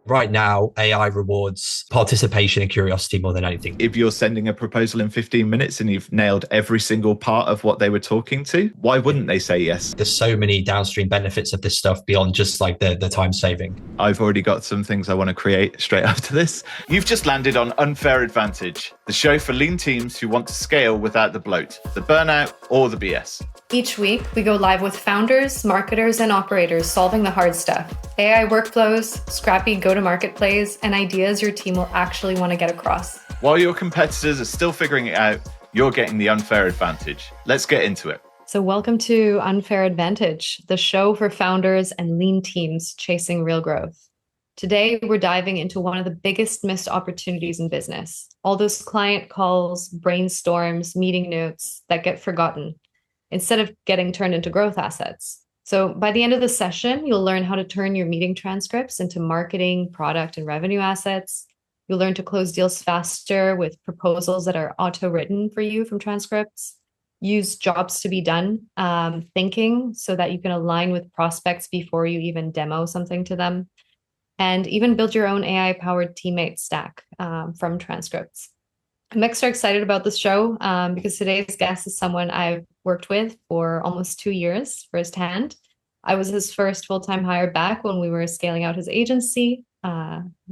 right now, AI rewards participation and curiosity more than anything. If you're sending a proposal in 15 minutes and you've nailed every single part of what they were talking to, why wouldn't they say yes? There's so many downstream benefits of this stuff beyond just like the time saving. I've already got some things I want to create straight after this. You've just landed on Unfair Advantage, the show for lean teams who want to scale without the bloat, the burnout, or the BS. Each week, we go live with founders, marketers, and operators solving the hard stuff. AI workflows, scrappy go-to-market plays, and ideas your team will actually want to get across. While your competitors are still figuring it out, you're getting the unfair advantage. Let's get into it. So welcome to Unfair Advantage, the show for founders and lean teams chasing real growth. Today, we're diving into one of the biggest missed opportunities in business. All those client calls, brainstorms, meeting notes that get forgotten instead of getting turned into growth assets. So by the end of the session, you'll learn how to turn your meeting transcripts into marketing, product, and revenue assets. You'll learn to close deals faster with proposals that are auto-written for you from transcripts. Use jobs to be done thinking so that you can align with prospects before you even demo something to them. And even build your own AI-powered teammate stack from transcripts. I'm extra excited about this show because today's guest is someone I've worked with for almost 2 years firsthand. I was his first full-time hire back when we were scaling out his agency,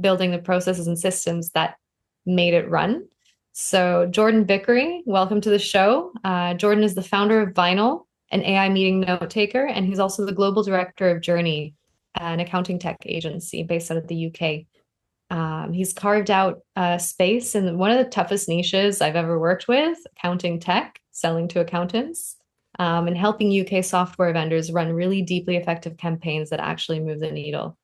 building the processes and systems that made it run. So Jordan Vickery, welcome to the show. Jordan is the founder of Vinyl, an AI meeting note taker, and he's also the global director of Journey, an accounting tech agency based out of the UK. He's carved out a space in one of the toughest niches I've ever worked with, accounting tech, selling to accountants, and helping UK software vendors run really deeply effective campaigns that actually move the needle.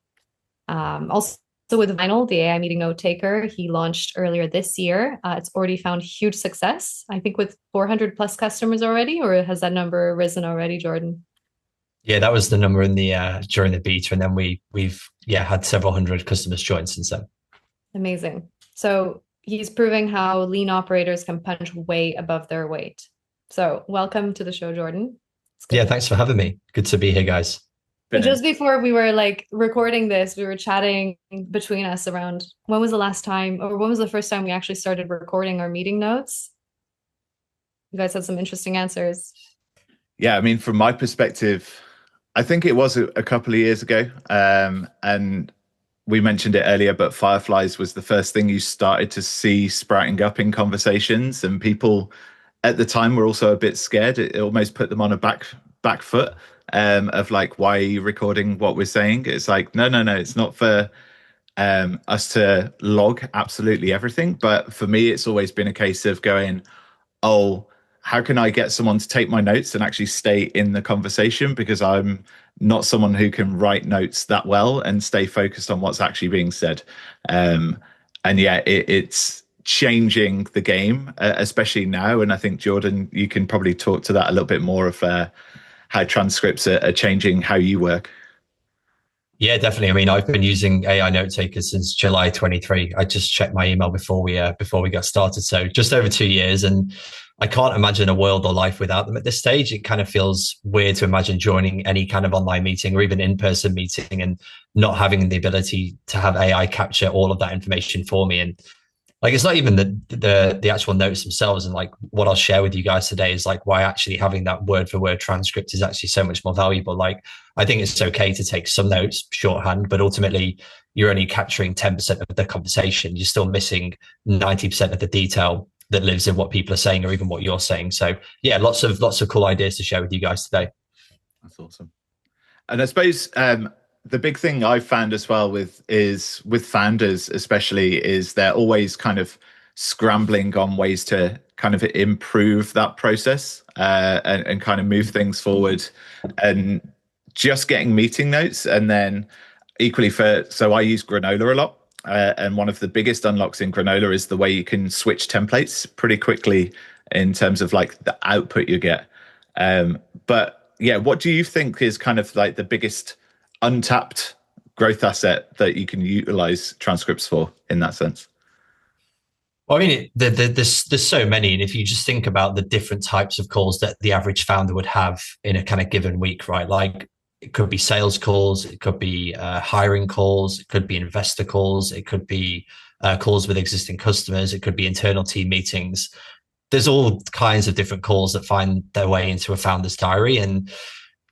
Also with Vinyl, the AI meeting note taker, he launched earlier this year. It's already found huge success, I think with 400 plus customers already, or has that number risen already, Jordan? Yeah, that was the number in the during the beta, and then we've had several hundred customers join since then. Amazing. So he's proving how lean operators can punch way above their weight. So welcome to the show, Jordan. Yeah, thanks for having me. Good to be here, guys. Just before we were recording this, we were chatting between us around when was the last time, or when was the first time we actually started recording our meeting notes? You guys had some interesting answers. Yeah, I mean, from my perspective, I think it was a couple of years ago. And we mentioned it earlier, but Fireflies was the first thing you started to see sprouting up in conversations, and people at the time were also a bit scared. It almost put them on a back foot of like, why are you recording what we're saying? It's like, no, it's not for us to log absolutely everything. But for me, it's always been a case of going, oh, how can I get someone to take my notes and actually stay in the conversation? Because I'm not someone who can write notes that well and stay focused on what's actually being said. And yeah, it's changing the game, especially now. And I think, Jordan, you can probably talk to that a little bit more of how transcripts are changing how you work. Yeah, definitely. I mean, I've been using AI note takers since July 23. I just checked my email before we got started. So just over 2 years, and I can't imagine a world or life without them at this stage. It kind of feels weird to imagine joining any kind of online meeting or even in-person meeting and not having the ability to have AI capture all of that information for me. And like, it's not even the actual notes themselves. And like what I'll share with you guys today is like why actually having that word for word transcript is actually so much more valuable. Like, I think it's okay to take some notes shorthand, but ultimately you're only capturing 10% of the conversation. You're still missing 90% of the detail that lives in what people are saying or even what you're saying. So yeah, lots of cool ideas to share with you guys today. That's awesome. And I suppose the big thing I've found as well with founders especially is they're always kind of scrambling on ways to kind of improve that process and kind of move things forward, and just getting meeting notes. And then equally so I use Granola a lot. And one of the biggest unlocks in Granola is the way you can switch templates pretty quickly in terms of like the output you get. But yeah, what do you think is kind of like the biggest untapped growth asset that you can utilize transcripts for in that sense? Well, I mean, there's so many. And if you just think about the different types of calls that the average founder would have in a kind of given week, right? Like It could be sales calls, it could be hiring calls, it could be investor calls, it could be calls with existing customers, it could be internal team meetings. There's all kinds of different calls that find their way into a founder's diary. And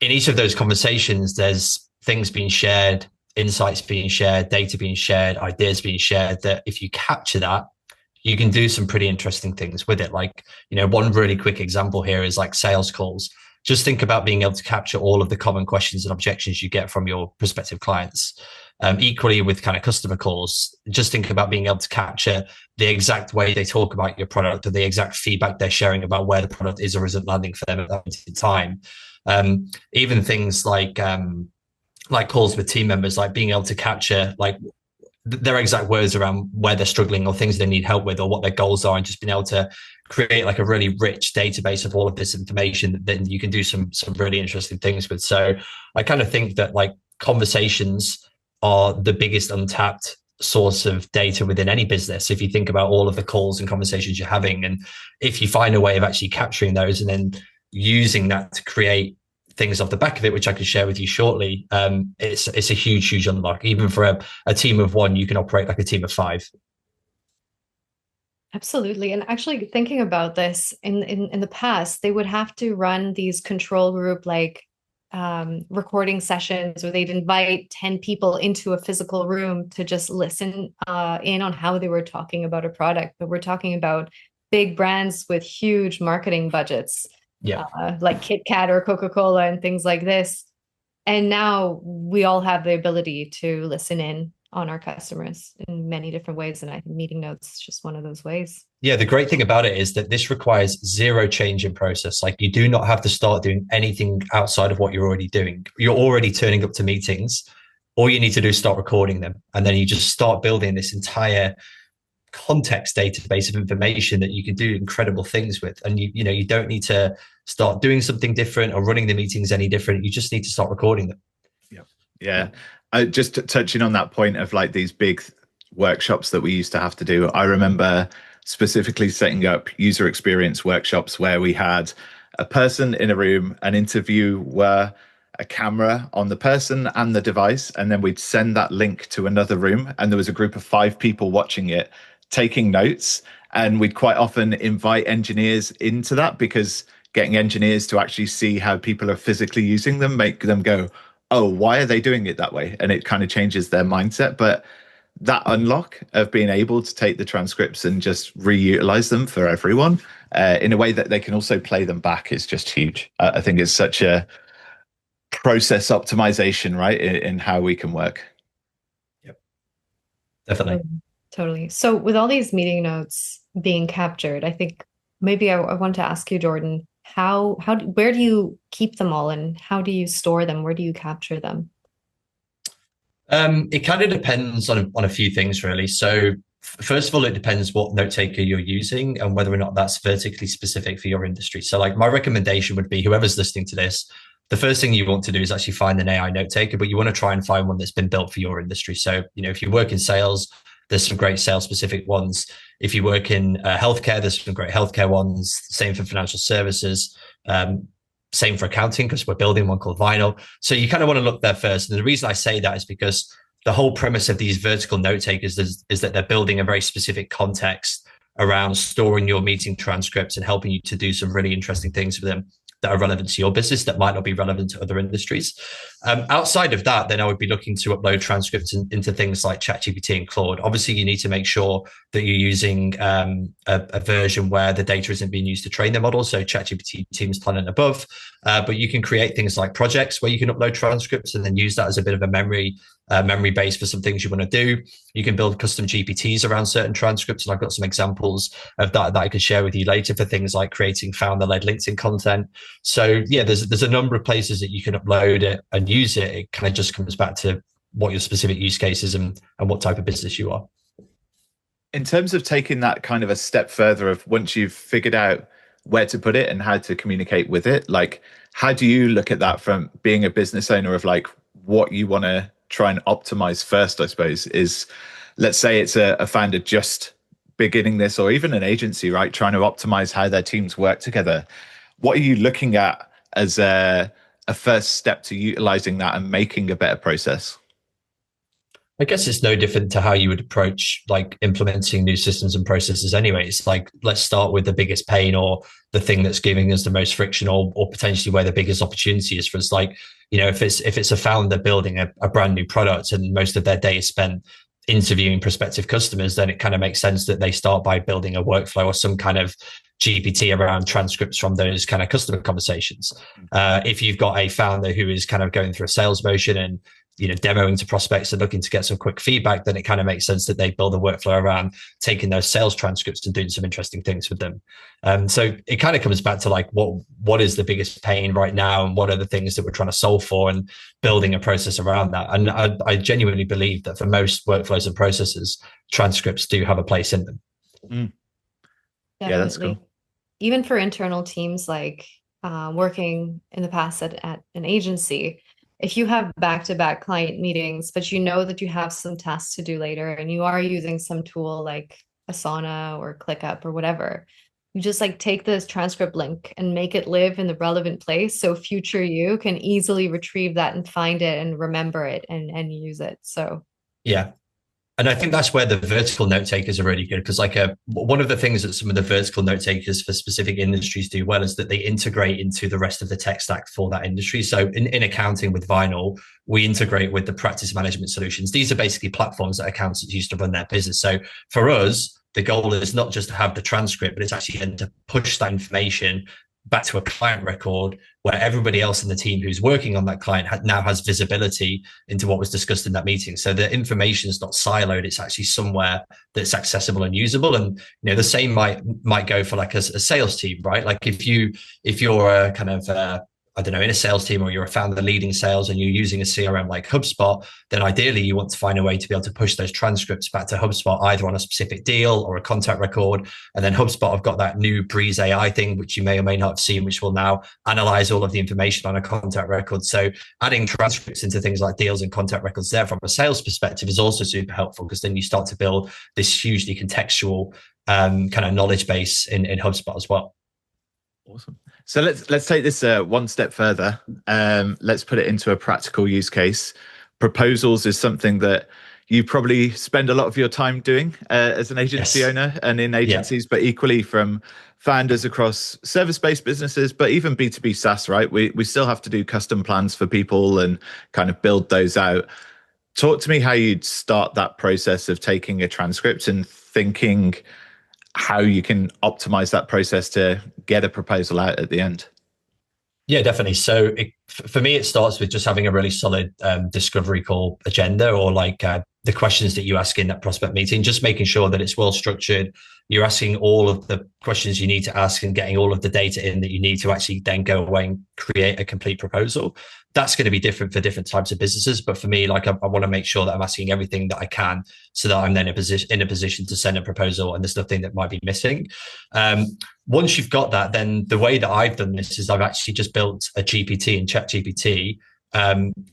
in each of those conversations, there's things being shared, insights being shared, data being shared, ideas being shared, that if you capture that, you can do some pretty interesting things with it. Like, one really quick example here is like sales calls. Just think about being able to capture all of the common questions and objections you get from your prospective clients. Equally with kind of customer calls, just think about being able to capture the exact way they talk about your product or the exact feedback they're sharing about where the product is or isn't landing for them at that time. Even things like calls with team members, like being able to capture like their exact words around where they're struggling or things they need help with or what their goals are, and just being able to create like a really rich database of all of this information that then you can do some really interesting things with. So I kind of think that like conversations are the biggest untapped source of data within any business. If you think about all of the calls and conversations you're having, and if you find a way of actually capturing those and then using that to create things off the back of it, which I can share with you shortly, it's a huge unlock. Even for a team of one, you can operate like a team of 5. Absolutely. And actually thinking about this, in the past, they would have to run these control group like recording sessions, where they'd invite 10 people into a physical room to just listen in on how they were talking about a product. But we're talking about big brands with huge marketing budgets, like Kit Kat or Coca-Cola and things like this. And now we all have the ability to listen in on our customers in many different ways. And I think meeting notes is just one of those ways. Yeah, the great thing about it is that this requires zero change in process. Like, you do not have to start doing anything outside of what you're already doing. You're already turning up to meetings. All you need to do is start recording them. And then you just start building this entire context database of information that you can do incredible things with. And you don't need to start doing something different or running the meetings any different. You just need to start recording them. Yeah. Just touching on that point of like these big workshops that we used to have to do. I remember specifically setting up user experience workshops where we had a person in a room, an interviewer, a camera on the person and the device, and then we'd send that link to another room, and there was a group of 5 people watching it, taking notes. And we'd quite often invite engineers into that, because getting engineers to actually see how people are physically using them, make them go, oh, why are they doing it that way? And it kind of changes their mindset. But that unlock of being able to take the transcripts and just reutilize them for everyone in a way that they can also play them back is just huge. I think it's such a process optimization, right, in how we can work. Yep, definitely. Totally. So with all these meeting notes being captured, I think maybe I want to ask you, Jordan, where do you keep them all, and how do you store them? Where do you capture them? It kind of depends on a few things, really. So first of all, it depends what note taker you're using and whether or not that's vertically specific for your industry. So like, my recommendation would be, whoever's listening to this, the first thing you want to do is actually find an AI note taker, but you want to try and find one that's been built for your industry. So, if you work in sales, there's some great sales specific ones. If you work in healthcare, there's some great healthcare ones. Same for financial services. Same for accounting, because we're building one called Vinyl. So you kind of want to look there first. And the reason I say that is because the whole premise of these vertical note takers is that they're building a very specific context around storing your meeting transcripts and helping you to do some really interesting things with them that are relevant to your business that might not be relevant to other industries. Outside of that, then I would be looking to upload transcripts into things like ChatGPT and Claude. Obviously, you need to make sure that you're using a version where the data isn't being used to train the model. So ChatGPT Teams Plan and above. But you can create things like projects where you can upload transcripts and then use that as a bit of a memory base for some things you want to do. You can build custom GPTs around certain transcripts. And I've got some examples of that I could share with you later for things like creating founder-led LinkedIn content. So yeah, there's a number of places that you can upload it and use it. It kind of just comes back to what your specific use case is and what type of business you are. In terms of taking that kind of a step further, of once you've figured out where to put it and how to communicate with it, like, how do you look at that from being a business owner, of like what you want to try and optimize first, I suppose, is, let's say it's a founder just beginning this, or even an agency, right, trying to optimize how their teams work together. What are you looking at as a first step to utilizing that and making a better process? I guess it's no different to how you would approach like implementing new systems and processes anyway. It's like, let's start with the biggest pain or the thing that's giving us the most friction, or potentially where the biggest opportunity is for us. Like, if it's a founder building a brand new product and most of their day is spent interviewing prospective customers, then it kind of makes sense that they start by building a workflow or some kind of GPT around transcripts from those kind of customer conversations. If you've got a founder who is kind of going through a sales motion and demoing to prospects and looking to get some quick feedback, then it kind of makes sense that they build a workflow around taking those sales transcripts and doing some interesting things with them. So it kind of comes back to like, what is the biggest pain right now, and what are the things that we're trying to solve for, and building a process around that. And I genuinely believe that for most workflows and processes, transcripts do have a place in them. Yeah, that's cool. Even for internal teams, like working in the past at an agency, if you have back-to-back client meetings, but you know that you have some tasks to do later and you are using some tool like Asana or ClickUp or whatever, you just like take this transcript link and make it live in the relevant place so future you can easily retrieve that and find it and remember it and use it. So yeah. And I think that's where the vertical note takers are really good, because like one of the things that some of the vertical note takers for specific industries do well is that they integrate into the rest of the tech stack for that industry. So in accounting with Vinyl, we integrate with the practice management solutions. These are basically platforms that accountants use to run their business. So for us, the goal is not just to have the transcript, but it's actually then to push that information back to a client record where everybody else in the team who's working on that client now has visibility into what was discussed in that meeting. So the information is not siloed; it's actually somewhere that's accessible and usable. And the same might go for like a sales team, right? Like if you're a kind of I don't know, in a sales team, or you're a founder leading sales and you're using a CRM like HubSpot, then ideally you want to find a way to be able to push those transcripts back to HubSpot, either on a specific deal or a contact record. And then HubSpot have got that new Breeze AI thing, which you may or may not have seen, which will now analyze all of the information on a contact record. So adding transcripts into things like deals and contact records there from a sales perspective is also super helpful, because then you start to build this hugely contextual kind of knowledge base in HubSpot as well. Awesome. So let's take this one step further. Let's put it into a practical use case. Proposals is something that you probably spend a lot of your time doing as an agency owner and in agencies, but equally from founders across service-based businesses, but even B2B SaaS, right? We still have to do custom plans for people and kind of build those out. Talk to me how you'd start that process of taking a transcript and thinking how you can optimize that process to get a proposal out at the end. Yeah, definitely. So for me, it starts with just having a really solid discovery call agenda, or like the questions that you ask in that prospect meeting, just making sure that it's well structured. You're asking all of the questions you need to ask and getting all of the data in that you need to actually then go away and create a complete proposal. That's going to be different for different types of businesses. But for me, like I want to make sure that I'm asking everything that I can, so that I'm then in a position to send a proposal and there's nothing that might be missing. Once you've got that, then the way that I've done this is I've actually just built a GPT in ChatGPT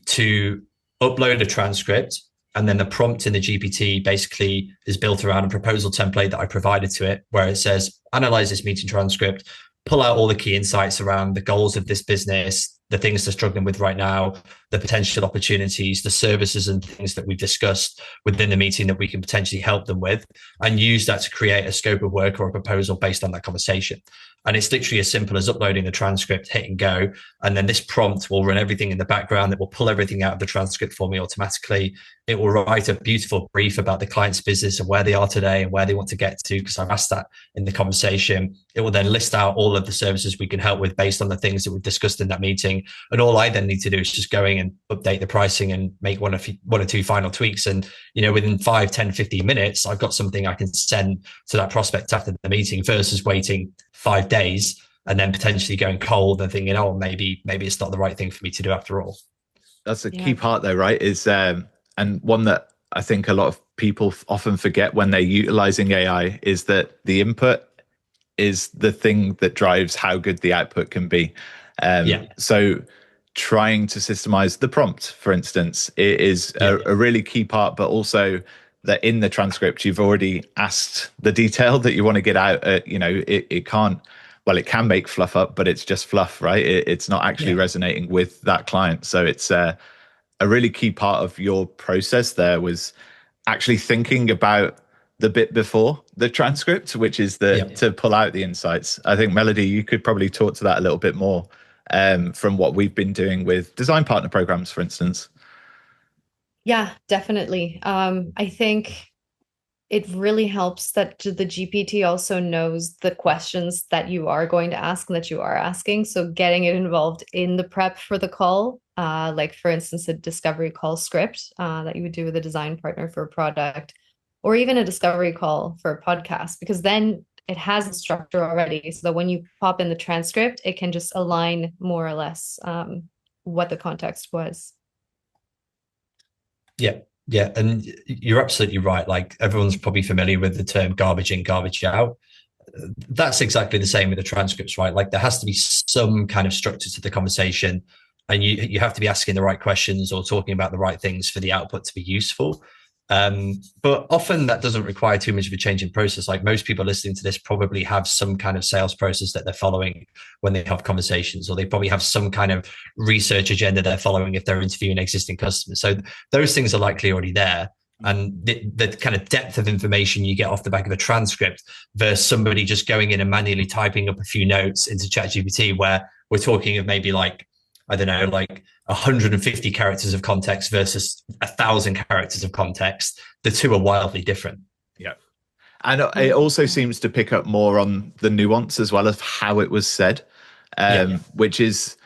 to upload a transcript. And then the prompt in the GPT basically is built around a proposal template that I provided to it, where it says, analyze this meeting transcript, pull out all the key insights around the goals of this business, the things they're struggling with right now, the potential opportunities, the services and things that we've discussed within the meeting that we can potentially help them with, and use that to create a scope of work or a proposal based on that conversation. And it's literally as simple as uploading the transcript, hit and go. And then this prompt will run everything in the background. It will pull everything out of the transcript for me automatically. It will write a beautiful brief about the client's business and where they are today and where they want to get to, because I've asked that in the conversation. It will then list out all of the services we can help with based on the things that we've discussed in that meeting. And all I then need to do is just going and update the pricing and make one or two final tweaks. And, within 5, 10, 15 minutes, I've got something I can send to that prospect after the meeting, versus waiting 5 days and then potentially going cold and thinking, oh, maybe it's not the right thing for me to do after all. That's a key part though, right? Is and one that I think a lot of people often forget when they're utilizing AI is that the input is the thing that drives how good the output can be. So trying to systemize the prompt, for instance, is a really key part, but also that in the transcript, you've already asked the detail that you want to get out. It can't well, it can make fluff up, but it's just fluff, right? It's not actually resonating with that client. So it's a really key part of your process there was actually thinking about the bit before the transcript, which is to pull out the insights. I think, Melody, you could probably talk to that a little bit more from what we've been doing with design partner programs, for instance. Yeah, definitely. I think it really helps that the GPT also knows the questions that you are going to ask and that you are asking. So getting it involved in the prep for the call, like for instance, a discovery call script that you would do with a design partner for a product, or even a discovery call for a podcast, because then it has a structure already. So that when you pop in the transcript, it can just align more or less what the context was. Yeah. Yeah. And you're absolutely right. Like everyone's probably familiar with the term garbage in, garbage out. That's exactly the same with the transcripts, right? Like there has to be some kind of structure to the conversation, and you have to be asking the right questions or talking about the right things for the output to be useful. But often that doesn't require too much of a change in process. Like most people listening to this probably have some kind of sales process that they're following when they have conversations, or they probably have some kind of research agenda they're following if they're interviewing existing customers. So those things are likely already there. And the kind of depth of information you get off the back of a transcript versus somebody just going in and manually typing up a few notes into ChatGPT, where we're talking of maybe like, I don't know, like 150 characters of context versus 1,000 characters of context. The two are wildly different. Yeah. And it also seems to pick up more on the nuance as well as how it was said, which is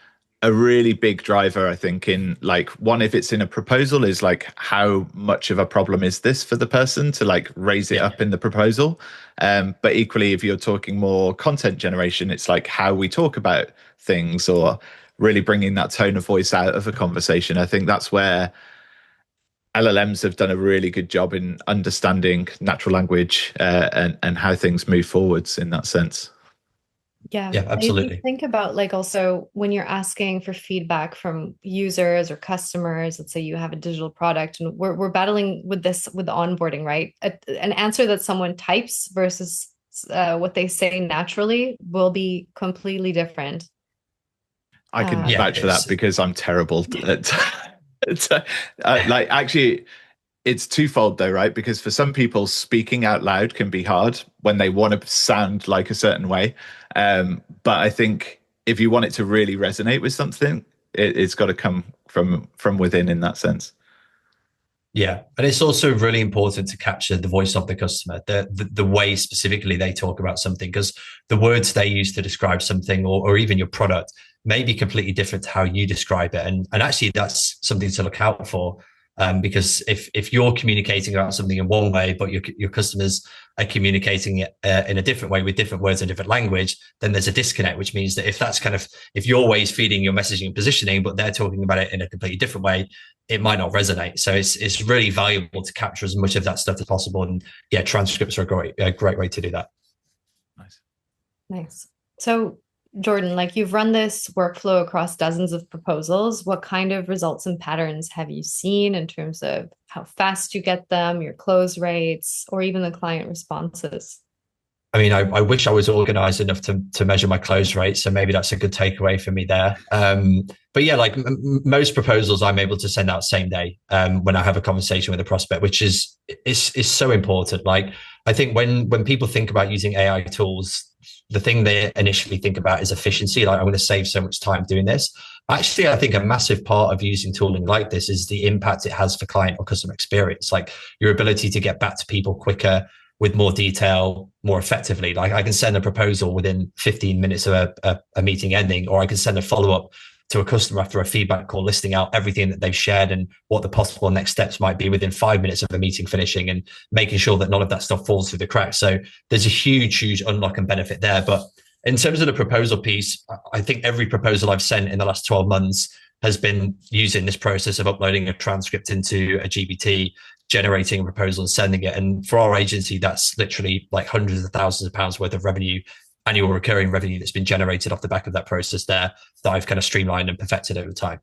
a really big driver, I think, in like one, if it's in a proposal, is like how much of a problem is this for the person to like raise it up in the proposal. But equally, if you're talking more content generation, it's like how we talk about things, or really bringing that tone of voice out of a conversation. I think that's where LLMs have done a really good job in understanding natural language and how things move forwards in that sense. Yeah, absolutely. Think about like also when you're asking for feedback from users or customers, let's say you have a digital product and we're battling with this with onboarding, right? An answer that someone types versus what they say naturally will be completely different. I can vouch for that because I'm terrible at like actually it's twofold though, right? Because for some people, speaking out loud can be hard when they want to sound like a certain way. But I think if you want it to really resonate with something, it's got to come from within in that sense. Yeah, and it's also really important to capture the voice of the customer, the way specifically they talk about something, because the words they use to describe something or even your product may be completely different to how you describe it. And actually, that's something to look out for. Because if you're communicating about something in one way, but your customers are communicating it in a different way with different words and different language, then there's a disconnect, which means that if your way is feeding your messaging and positioning, but they're talking about it in a completely different way, it might not resonate. So it's really valuable to capture as much of that stuff as possible. And yeah, transcripts are a great way to do that. Nice. So Jordan, like you've run this workflow across dozens of proposals. What kind of results and patterns have you seen in terms of how fast you get them, your close rates, or even the client responses? I mean, I wish I was organized enough to measure my close rate. So maybe that's a good takeaway for me there. But yeah, like most proposals, I'm able to send out same day when I have a conversation with a prospect, which is so important. Like I think when people think about using AI tools, the thing they initially think about is efficiency. Like I'm going to save so much time doing this. Actually, I think a massive part of using tooling like this is the impact it has for client or customer experience, like your ability to get back to people quicker, with more detail, more effectively. Like I can send a proposal within 15 minutes of a meeting ending, or I can send a follow-up to a customer after a feedback call, listing out everything that they've shared and what the possible next steps might be within 5 minutes of a meeting finishing, and making sure that none of that stuff falls through the cracks. So there's a huge unlock and benefit there. But in terms of the proposal piece, I think every proposal I've sent in the last 12 months has been using this process of uploading a transcript into a GPT, generating a proposal and sending it. And for our agency, that's literally like hundreds of thousands of pounds worth of revenue, annual recurring revenue that's been generated off the back of that process there that I've kind of streamlined and perfected over time.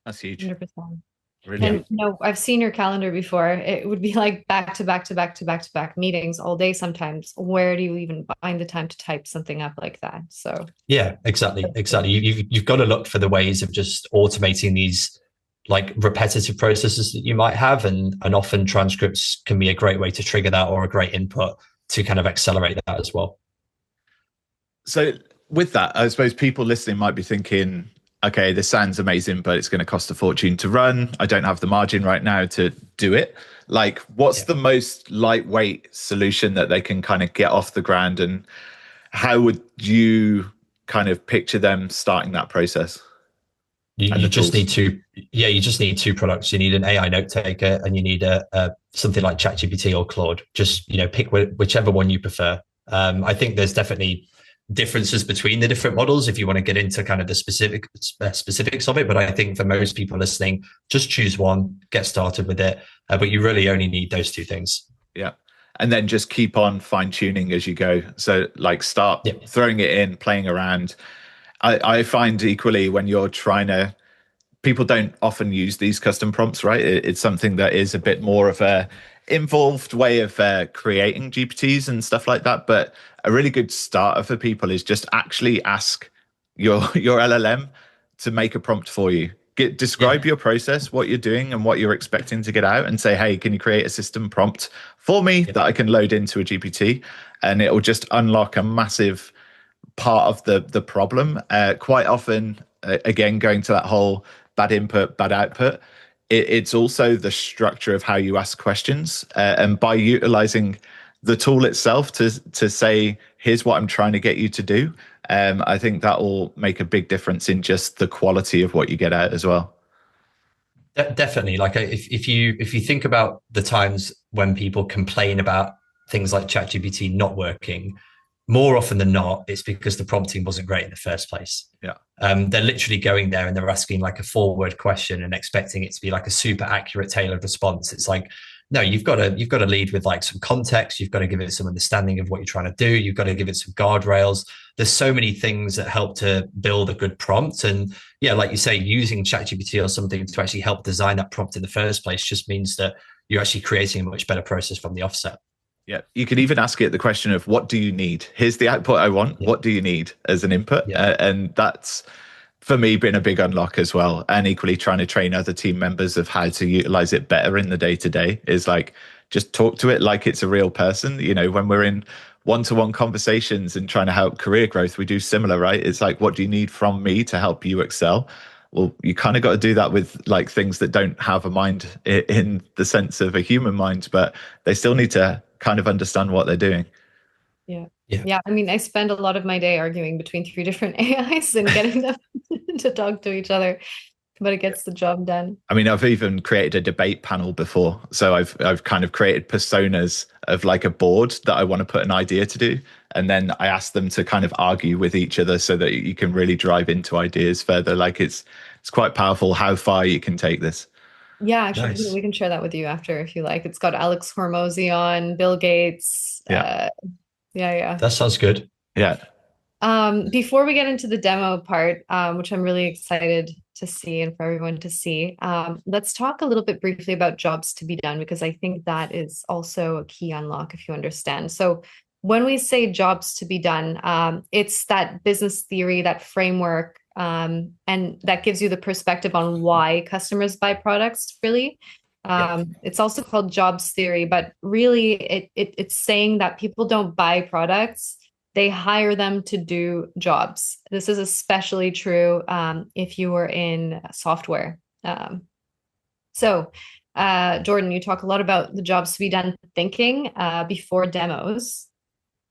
That's huge. 100%. Brilliant. And I've seen your calendar before. It would be like back to back to back to back to back meetings all day sometimes. Where do you even find the time to type something up like that? So Yeah, exactly. You've got to look for the ways of just automating these like repetitive processes that you might have, and often transcripts can be a great way to trigger that, or a great input to kind of accelerate that as well. So with that, I suppose people listening might be thinking, okay, this sounds amazing, but it's going to cost a fortune to run. I don't have the margin right now to do it. Like, what's the most lightweight solution that they can kind of get off the ground, and how would you kind of picture them starting that process? You just need two products. You need an AI note taker, and you need a something like ChatGPT or Claude. Just, pick whichever one you prefer. I think there's definitely differences between the different models if you want to get into kind of the specifics of it. But I think for most people listening, just choose one, get started with it. But you really only need those two things. Yeah. And then just keep on fine tuning as you go. So like start throwing it in, playing around. I find equally when you're trying to, people don't often use these custom prompts, right? It's something that is a bit more of a involved way of creating GPTs and stuff like that. But a really good starter for people is just actually ask your LLM to make a prompt for you. Describe your process, what you're doing and what you're expecting to get out, and say, hey, can you create a system prompt for me that I can load into a GPT? And it will just unlock a massive part of the problem. Quite often, again, going to that whole bad input, bad output, it's also the structure of how you ask questions. And by utilizing the tool itself to say, here's what I'm trying to get you to do, I think that will make a big difference in just the quality of what you get out as well. Definitely. Like if you think about the times when people complain about things like ChatGPT not working, more often than not, it's because the prompting wasn't great in the first place. Yeah. They're literally going there and they're asking like a forward question and expecting it to be like a super accurate, tailored response. It's like, no, you've got to lead with like some context. You've got to give it some understanding of what you're trying to do. You've got to give it some guardrails. There's so many things that help to build a good prompt. And yeah, like you say, using ChatGPT or something to actually help design that prompt in the first place just means that you're actually creating a much better process from the offset. Yeah, you could even ask it the question of, what do you need? Here's the output I want. Yeah. What do you need as an input? Yeah. And that's, for me, been a big unlock as well. And equally trying to train other team members of how to utilize it better in the day-to-day is like, just talk to it like it's a real person. When we're in one-to-one conversations and trying to help career growth, we do similar, right? It's like, what do you need from me to help you excel? Well, you kind of got to do that with like things that don't have a mind in the sense of a human mind, but they still need to kind of understand what they're doing. Yeah. I mean, I spend a lot of my day arguing between 3 different AIs and getting them to talk to each other, but it gets the job done. I mean, I've even created a debate panel before. So I've kind of created personas of like a board that I want to put an idea to do. And then I ask them to kind of argue with each other so that you can really drive into ideas further. Like it's quite powerful how far you can take this. Yeah, actually, nice. We can share that with you after if you like. It's got Alex Hormozy on, Bill Gates. Yeah. That sounds good. Yeah. Before we get into the demo part, which I'm really excited to see and for everyone to see, let's talk a little bit briefly about jobs to be done, because I think that is also a key unlock if you understand. So when we say jobs to be done, it's that business theory, that framework, and that gives you the perspective on why customers buy products, really. It's also called jobs theory, but really it's saying that people don't buy products, they hire them to do jobs. This is especially true if you are in software. So Jordan, you talk a lot about the jobs to be done thinking before demos.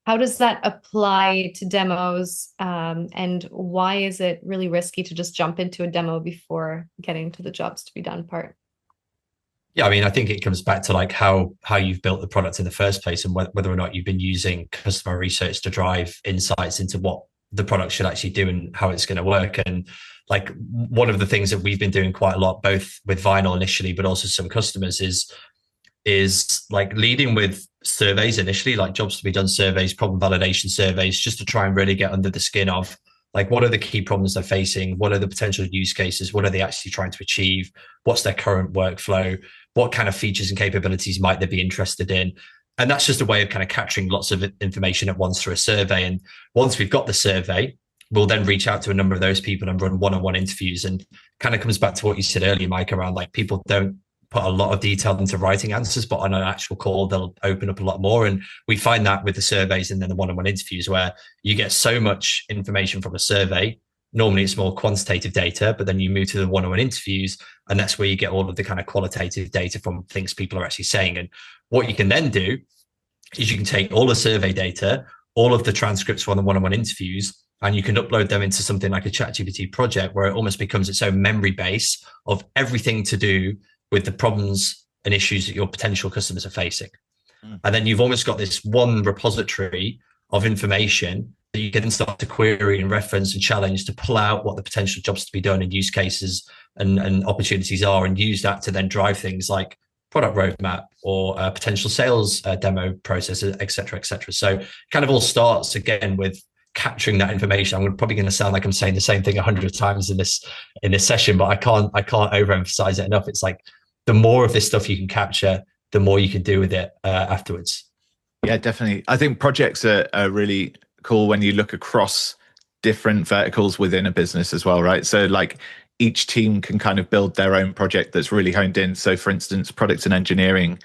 How does that apply to demos? And why is it really risky to just jump into a demo before getting to the jobs to be done part? Yeah, I mean, I think it comes back to like how you've built the product in the first place, and whether or not you've been using customer research to drive insights into what the product should actually do and how it's going to work. And like one of the things that we've been doing quite a lot, both with Vinyl initially, but also some customers, is like leading with surveys initially, like jobs to be done surveys, problem validation surveys, just to try and really get under the skin of Like, what are the key problems they're facing? What are the potential use cases? What are they actually trying to achieve? What's their current workflow? What kind of features and capabilities might they be interested in? And that's just a way of kind of capturing lots of information at once through a survey. And once we've got the survey, we'll then reach out to a number of those people and run one-on-one interviews. And kind of comes back to what you said earlier, Mike, around like people don't put a lot of detail into writing answers, but on an actual call, they'll open up a lot more. And we find that with the surveys and then the one-on-one interviews, where you get so much information from a survey. Normally it's more quantitative data, but then you move to the one-on-one interviews, and that's where you get all of the kind of qualitative data from things people are actually saying. And what you can then do is you can take all the survey data, all of the transcripts from the one-on-one interviews, and you can upload them into something like a ChatGPT project, where it almost becomes its own memory base of everything to do with the problems and issues that your potential customers are facing. And then you've almost got this one repository of information that you can then start to query and reference and challenge to pull out what the potential jobs to be done and use cases and opportunities are, and use that to then drive things like product roadmap or potential sales demo processes, et cetera, et cetera. So it kind of all starts again with capturing that information. I'm probably going to sound like I'm saying the same thing 100 times in this session, but I can't overemphasize it enough. It's like the more of this stuff you can capture, the more you can do with it afterwards. Yeah, definitely. I think projects are really cool when you look across different verticals within a business as well, right? So like each team can kind of build their own project that's really honed in. So for instance, product and engineering,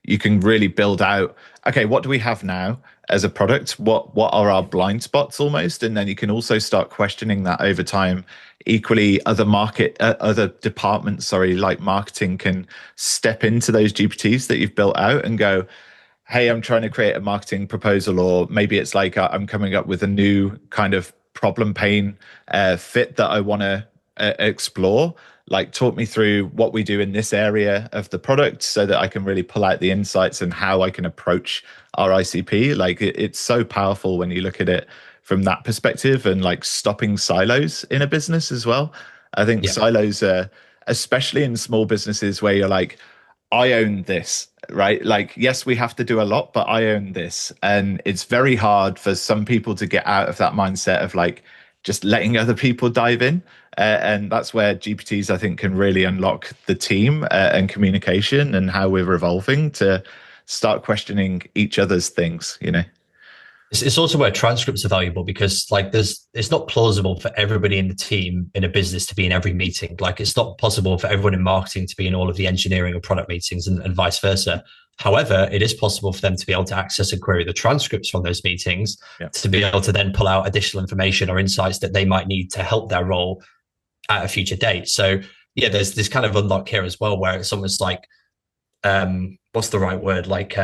you can really build out, okay, what do we have now as a product? What are our blind spots almost? And then you can also start questioning that over time. Equally, other departments, like marketing, can step into those GPTs that you've built out and go, hey, I'm trying to create a marketing proposal, or maybe it's like I'm coming up with a new kind of problem pain fit that I want to explore. Like, talk me through what we do in this area of the product so that I can really pull out the insights and how I can approach our ICP. Like, it's so powerful when you look at it from that perspective, and like stopping silos in a business as well. I think silos are, especially in small businesses where you're like, I own this, right? Like, yes, we have to do a lot, but I own this. And it's very hard for some people to get out of that mindset of like just letting other people dive in. And that's where GPTs, I think, can really unlock the team and communication and how we're evolving to start questioning each other's things, you know? It's also where transcripts are valuable, because like it's not plausible for everybody in the team in a business to be in every meeting. Like, it's not possible for everyone in marketing to be in all of the engineering or product meetings, and vice versa. However, it is possible for them to be able to access and query the transcripts from those meetings to be able to then pull out additional information or insights that they might need to help their role at a future date. So yeah, there's this kind of unlock here as well, where it's almost like, what's the right word? Like,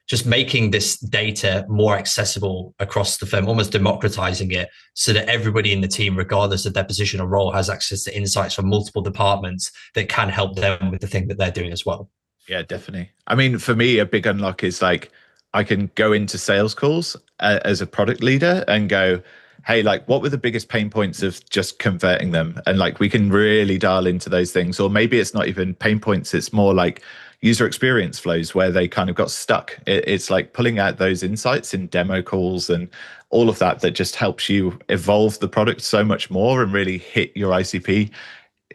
just making this data more accessible across the firm, almost democratizing it so that everybody in the team, regardless of their position or role, has access to insights from multiple departments that can help them with the thing that they're doing as well. Yeah, definitely. I mean, for me, a big unlock is like, I can go into sales calls as a product leader and go, hey, like, what were the biggest pain points of just converting them? And like, we can really dial into those things. Or maybe it's not even pain points. It's more like user experience flows where they kind of got stuck. It's like pulling out those insights in demo calls and all of that just helps you evolve the product so much more and really hit your ICP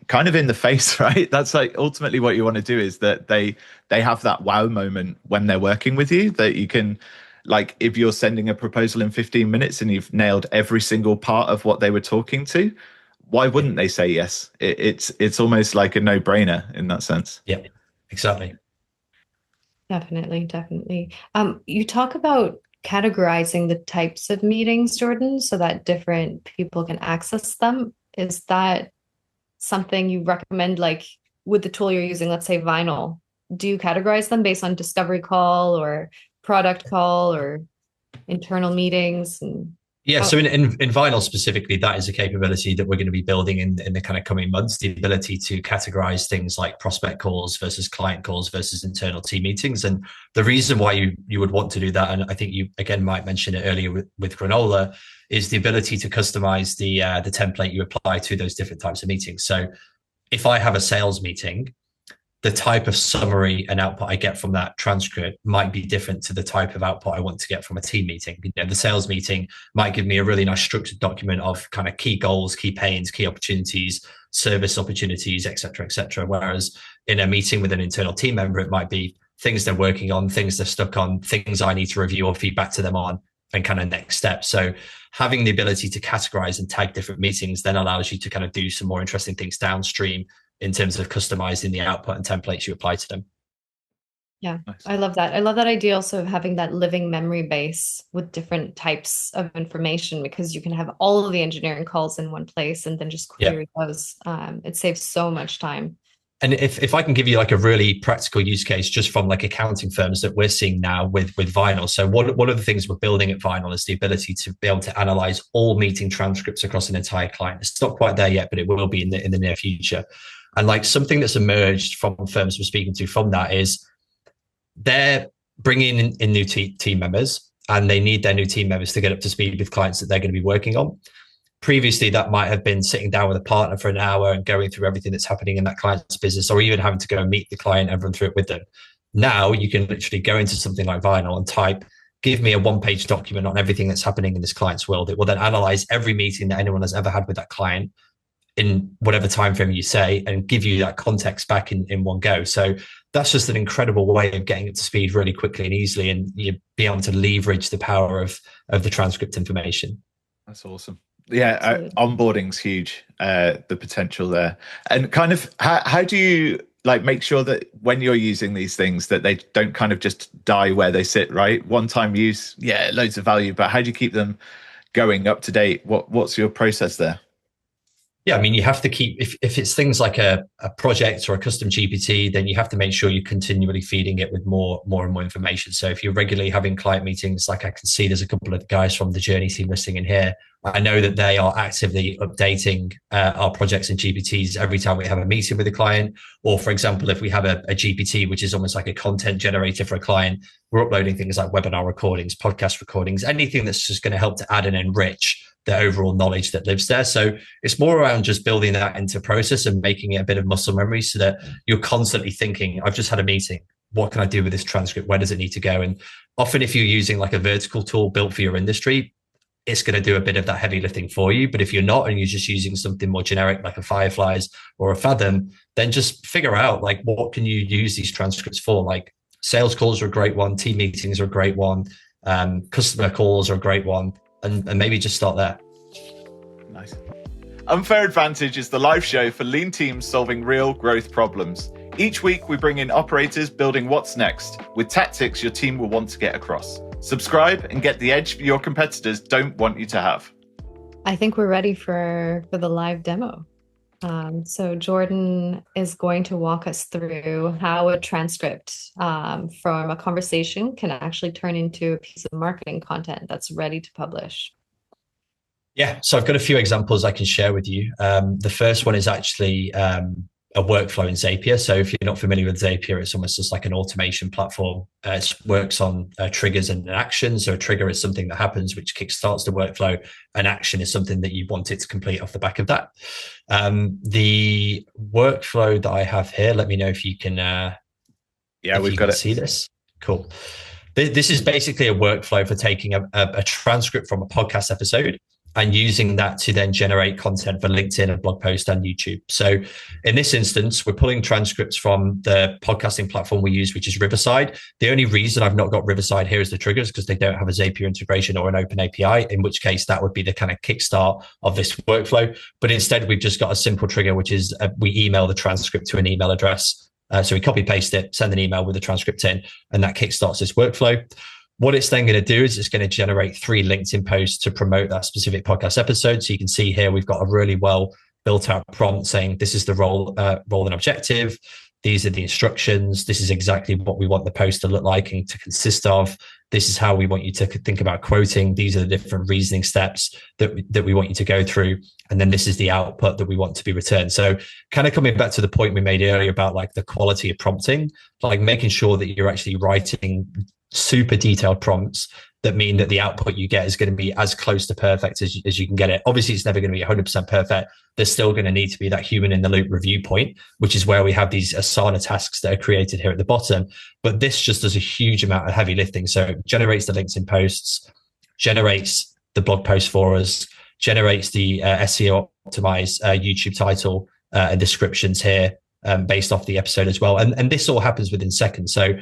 kind of in the face, right? That's like ultimately what you want to do, is that they have that wow moment when they're working with you, that you can, like, if you're sending a proposal in 15 minutes and you've nailed every single part of what they were talking to, why wouldn't they say yes? It's almost like a no-brainer in that sense. Yeah, exactly. Definitely. You talk about categorizing the types of meetings, Jordan, so that different people can access them. Is that something you recommend, like with the tool you're using, let's say Vinyl? Do you categorize them based on discovery call or product call or internal meetings? So in Vinyl specifically, that is a capability that we're going to be building in the kind of coming months, the ability to categorize things like prospect calls versus client calls versus internal team meetings. And the reason why you would want to do that, and I think you again might mention it earlier with Granola, is the ability to customize the template you apply to those different types of meetings. So if I have a sales meeting, the type of summary and output I get from that transcript might be different to the type of output I want to get from a team meeting. The sales meeting might give me a really nice structured document of kind of key goals, key pains, key opportunities, service opportunities, et cetera, et cetera. Whereas in a meeting with an internal team member, it might be things they're working on, things they're stuck on, things I need to review or feedback to them on, and kind of next steps. So having the ability to categorize and tag different meetings then allows you to kind of do some more interesting things downstream in terms of customizing the output and templates you apply to them. Yeah, nice. I love that. I love that idea also of having that living memory base with different types of information, because you can have all of the engineering calls in one place and then just query those. It saves so much time. And if I can give you like a really practical use case just from like accounting firms that we're seeing now with Vinyl. So one of the things we're building at Vinyl is the ability to be able to analyze all meeting transcripts across an entire client. It's not quite there yet, but it will be in the near future. And like something that's emerged from firms we're speaking to from that is they're bringing in new team members, and they need their new team members to get up to speed with clients that they're going to be working on. Previously, that might have been sitting down with a partner for an hour and going through everything that's happening in that client's business, or even having to go and meet the client and run through it with them. Now you can literally go into something like Vinyl and type, give me a one-page document on everything that's happening in this client's world. It will then analyze every meeting that anyone has ever had with that client in whatever time frame you say, and give you that context back in one go. So that's just an incredible way of getting up to speed really quickly and easily, and you be able to leverage the power of the transcript information. That's awesome. Yeah, onboarding's huge, the potential there. And kind of how do you like make sure that when you're using these things that they don't kind of just die where they sit, right? One time use, yeah, loads of value, but how do you keep them going up to date? What's your process there? Yeah, I mean, you have to keep, if it's things like a project or a custom GPT, then you have to make sure you're continually feeding it with more and more information. So if you're regularly having client meetings, like I can see there's a couple of guys from the Journey team listening in here, I know that they are actively updating our projects and GPTs every time we have a meeting with a client. Or for example, if we have a GPT, which is almost like a content generator for a client, we're uploading things like webinar recordings, podcast recordings, anything that's just going to help to add and enrich the overall knowledge that lives there. So it's more around just building that into process and making it a bit of muscle memory so that you're constantly thinking, I've just had a meeting. What can I do with this transcript? Where does it need to go? And often if you're using like a vertical tool built for your industry, it's going to do a bit of that heavy lifting for you. But if you're not, and you're just using something more generic like a Fireflies or a Fathom, then just figure out like, what can you use these transcripts for? Like sales calls are a great one. Team meetings are a great one. Customer calls are a great one. And maybe just start there. Nice. Unfair Advantage is the live show for lean teams solving real growth problems. Each week, we bring in operators building what's next with tactics your team will want to get across. Subscribe and get the edge your competitors don't want you to have. I think we're ready for the live demo. So Jordan is going to walk us through how a transcript from a conversation can actually turn into a piece of marketing content that's ready to publish. Yeah, so I've got a few examples I can share with you. The first one is actually a workflow in Zapier. So if you're not familiar with Zapier, it's almost just like an automation platform. It works on triggers and actions. So a trigger is something that happens, which kickstarts the workflow. An action is something that you want it to complete off the back of that. The workflow that I have here, let me know if you can. Yeah, we've got it. See this? Cool. This is basically a workflow for taking a transcript from a podcast episode and using that to then generate content for LinkedIn, a blog post, and YouTube. So in this instance, we're pulling transcripts from the podcasting platform we use, which is Riverside. The only reason I've not got Riverside here as the triggers because they don't have a Zapier integration or an open API, in which case that would be the kind of kickstart of this workflow. But instead, we've just got a simple trigger, which is we email the transcript to an email address. So we copy paste it, send an email with the transcript in, and that kickstarts this workflow. What it's then going to do is it's going to generate 3 LinkedIn posts to promote that specific podcast episode. So you can see here, we've got a really well built out prompt saying, this is the role and objective. These are the instructions. This is exactly what we want the post to look like and to consist of. This is how we want you to think about quoting. These are the different reasoning steps that we want you to go through. And then this is the output that we want to be returned. So kind of coming back to the point we made earlier about like the quality of prompting, like making sure that you're actually writing super detailed prompts that mean that the output you get is going to be as close to perfect as you can get it. Obviously, it's never going to be 100% perfect. There's still going to need to be that human in the loop review point, which is where we have these Asana tasks that are created here at the bottom. But this just does a huge amount of heavy lifting. So it generates the LinkedIn posts, generates the blog post for us, generates the SEO optimized YouTube title and descriptions here based off the episode as well. And this all happens within seconds. So,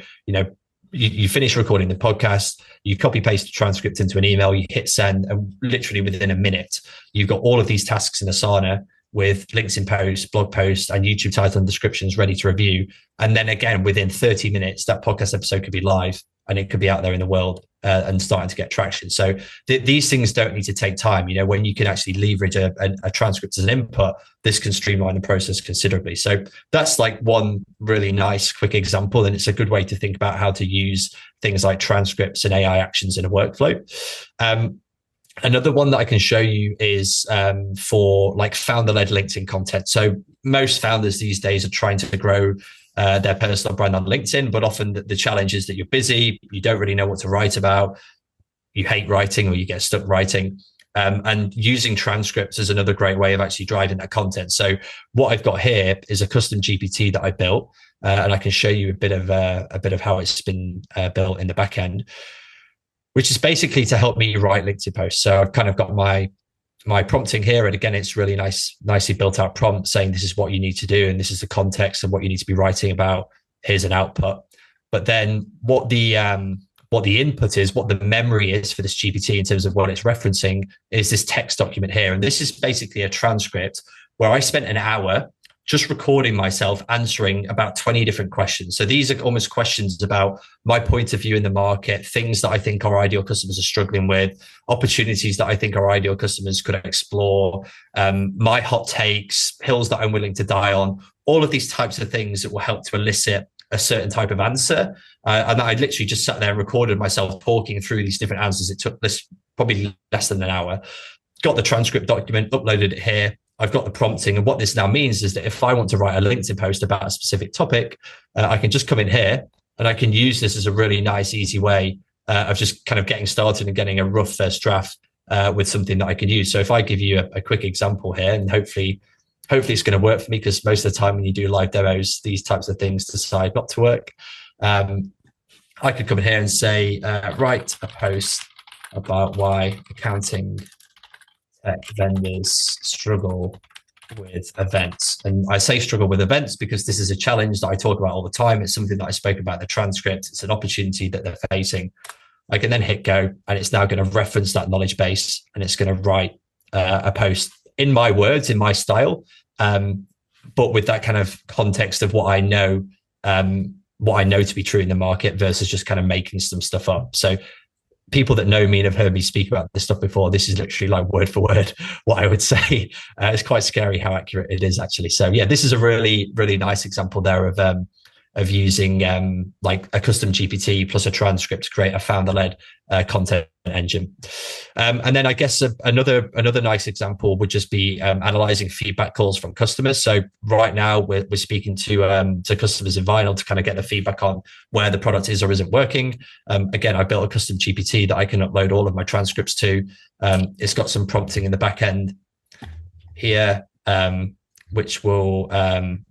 you finish recording the podcast, you copy paste the transcript into an email, you hit send, and literally within a minute, you've got all of these tasks in Asana with LinkedIn posts, blog posts, and YouTube title and descriptions ready to review. And then again, within 30 minutes, that podcast episode could be live and it could be out there in the world and starting to get traction. So these things don't need to take time. When you can actually leverage a transcript as an input, this can streamline the process considerably. So that's like one really nice, quick example. And it's a good way to think about how to use things like transcripts and AI actions in a workflow. Another one that I can show you is for like founder-led LinkedIn content. So most founders these days are trying to grow their personal brand on LinkedIn, but often the challenge is that you're busy, you don't really know what to write about, you hate writing or you get stuck writing. And using transcripts is another great way of actually driving that content. So what I've got here is a custom GPT that I built, and I can show you a bit of how it's been built in the back end, which is basically to help me write LinkedIn posts. So I've kind of got my prompting here. And again, it's really nicely built out prompt saying this is what you need to do. And this is the context of what you need to be writing about. Here's an output. But then what the input is, what the memory is for this GPT in terms of what it's referencing is this text document here. And this is basically a transcript where I spent an hour just recording myself answering about 20 different questions. So these are almost questions about my point of view in the market, things that I think our ideal customers are struggling with, opportunities that I think our ideal customers could explore, my hot takes, hills that I'm willing to die on, all of these types of things that will help to elicit a certain type of answer. And I literally just sat there and recorded myself talking through these different answers. It took this probably less than an hour. Got the transcript document, uploaded it here. I've got the prompting. And what this now means is that if I want to write a LinkedIn post about a specific topic, I can just come in here and I can use this as a really nice, easy way of just kind of getting started and getting a rough first draft with something that I can use. So if I give you a quick example here, and hopefully it's going to work for me, because most of the time when you do live demos, these types of things decide not to work. I could come in here and say, write a post about why accounting tech vendors struggle with events. And I say struggle with events because this is a challenge that I talk about all the time. It's something that I spoke about in the transcript. It's an opportunity that they're facing. I can then hit go, and it's now going to reference that knowledge base, and it's going to write a post in my words, in my style, but with that kind of context of what I know to be true in the market versus just kind of making some stuff up. So people that know me and have heard me speak about this stuff before, this is literally like word for word what I would say. It's quite scary how accurate it is, actually. So yeah, this is a really, really nice example there of using like a custom GPT plus a transcript to create a founder-led content engine. And then I guess another nice example would just be analyzing feedback calls from customers. So right now we're speaking to customers in Vinyl to kind of get the feedback on where the product is or isn't working. Again, I built a custom GPT that I can upload all of my transcripts to. It's got some prompting in the back end here, which will